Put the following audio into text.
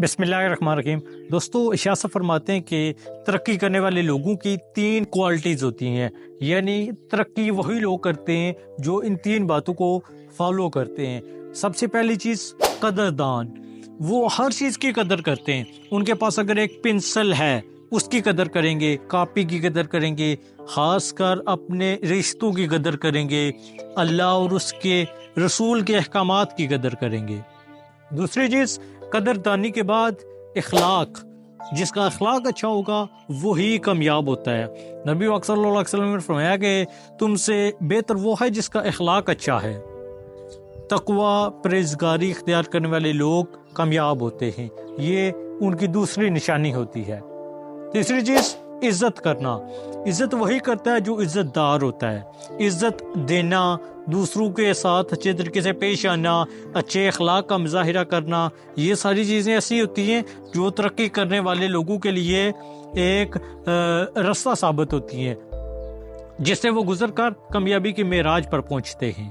بسم اللہ الرحمن الرحیم۔ دوستو، اشاعت فرماتے ہیں کہ ترقی کرنے والے لوگوں کی 3 کوالٹیز ہوتی ہیں، یعنی ترقی وہی لوگ کرتے ہیں جو ان 3 باتوں کو فالو کرتے ہیں۔ سب سے پہلی چیز قدردان، وہ ہر چیز کی قدر کرتے ہیں۔ ان کے پاس اگر ایک پنسل ہے اس کی قدر کریں گے، کاپی کی قدر کریں گے، خاص کر اپنے رشتوں کی قدر کریں گے، اللہ اور اس کے رسول کے احکامات کی قدر کریں گے۔ دوسری چیز قدردانی کے بعد اخلاق، جس کا اخلاق اچھا ہوگا وہی کامیاب ہوتا ہے۔ نبی اکرم صلی اللہ علیہ وسلم نے فرمایا کہ تم سے بہتر وہ ہے جس کا اخلاق اچھا ہے۔ تقوی، پرہیزگاری اختیار کرنے والے لوگ کامیاب ہوتے ہیں، یہ ان کی دوسری نشانی ہوتی ہے۔ تیسری چیز عزت کرنا، عزت وہی کرتا ہے جو عزت دار ہوتا ہے۔ عزت دینا، دوسروں کے ساتھ اچھے طریقے سے پیش آنا، اچھے اخلاق کا مظاہرہ کرنا، یہ ساری چیزیں ایسی ہوتی ہیں جو ترقی کرنے والے لوگوں کے لیے ایک رستہ ثابت ہوتی ہیں، جس سے وہ گزر کر کامیابی کے معراج پر پہنچتے ہیں۔